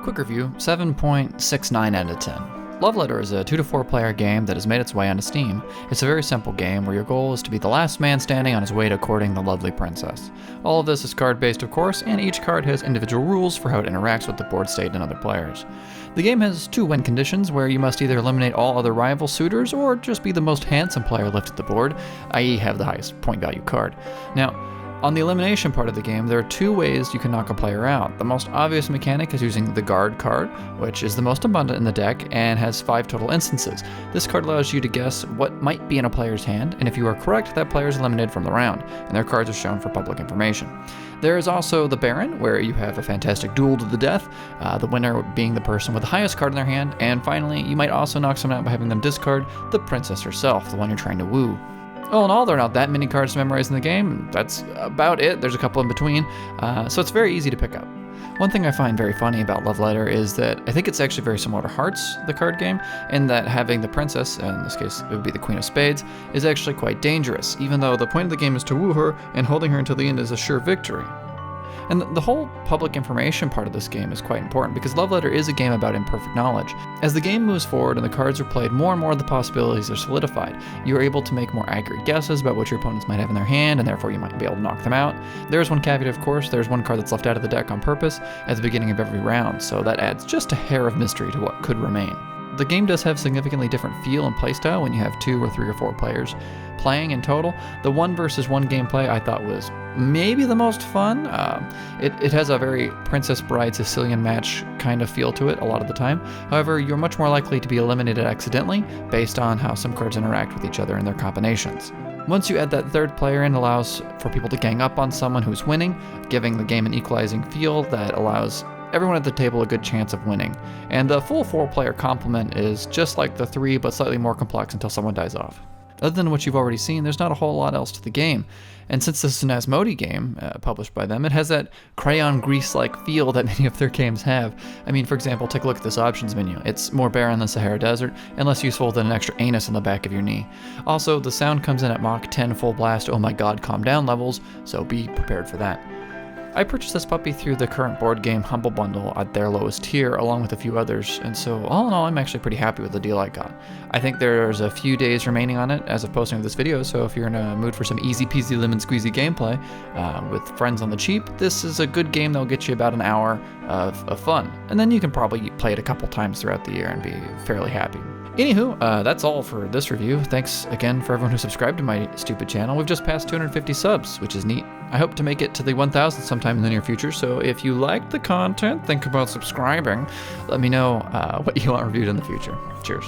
Quick review, 7.69 out of 10. Love Letter is a 2 to 4 player game that has made its way onto Steam. It's a very simple game where your goal is to be the last man standing on his way to courting the lovely princess. All of this is card based of course, and each card has individual rules for how it interacts with the board state and other players. The game has 2 win conditions where you must either eliminate all other rival suitors or just be the most handsome player left at the board, i.e. have the highest point value card. Now, on the elimination part of the game, there are 2 ways you can knock a player out. The most obvious mechanic is using the guard card, which is the most abundant in the deck and has 5 total instances. This card allows you to guess what might be in a player's hand, and if you are correct, that player is eliminated from the round, and their cards are shown for public information. There is also the Baron, where you have a fantastic duel to the death, the winner being the person with the highest card in their hand, and finally, you might also knock someone out by having them discard the princess herself, the one you're trying to woo. All in all, there are not that many cards to memorize in the game. That's about it. There's a couple in between, so it's very easy to pick up. One thing I find very funny about Love Letter is that I think it's actually very similar to Hearts, the card game, in that having the princess, in this case it would be the Queen of Spades, is actually quite dangerous, even though the point of the game is to woo her, and holding her until the end is a sure victory. And the whole public information part of this game is quite important because Love Letter is a game about imperfect knowledge. As the game moves forward and the cards are played, more and more of the possibilities are solidified. You are able to make more accurate guesses about what your opponents might have in their hand, and therefore you might be able to knock them out. There's one caveat, of course. There's one card that's left out of the deck on purpose at the beginning of every round, so that adds just a hair of mystery to what could remain. The game does have significantly different feel and playstyle when you have 2 or 3 or 4 players playing in total. The 1 versus 1 gameplay I thought was maybe the most fun. It has a very Princess Bride Sicilian match kind of feel to it a lot of the time. However, you're much more likely to be eliminated accidentally based on how some cards interact with each other and their combinations. Once you add that 3rd player in, it allows for people to gang up on someone who's winning, giving the game an equalizing feel that allows everyone at the table a good chance of winning. And the full 4-player complement is just like the 3, but slightly more complex until someone dies off. Other than what you've already seen, there's not a whole lot else to the game. And since this is an Asmodee game, published by them, it has that crayon grease-like feel that many of their games have. I mean, for example, take a look at this options menu. It's more barren than Sahara Desert, and less useful than an extra anus on the back of your knee. Also, the sound comes in at Mach 10 full blast, oh my god, calm down levels, so be prepared for that. I purchased this puppy through the current board game Humble Bundle at their lowest tier, along with a few others, and so all in all, I'm actually pretty happy with the deal I got. I think there's a few days remaining on it as of posting of this video, so if you're in a mood for some easy peasy lemon squeezy gameplay with friends on the cheap, this is a good game that'll get you about an hour of fun, and then you can probably play it a couple times throughout the year and be fairly happy. Anywho, that's all for this review. Thanks again for everyone who subscribed to my stupid channel. We've just passed 250 subs, which is neat. I hope to make it to the 1,000 sometime in the near future, so if you like the content, think about subscribing. Let me know what you want reviewed in the future. Cheers.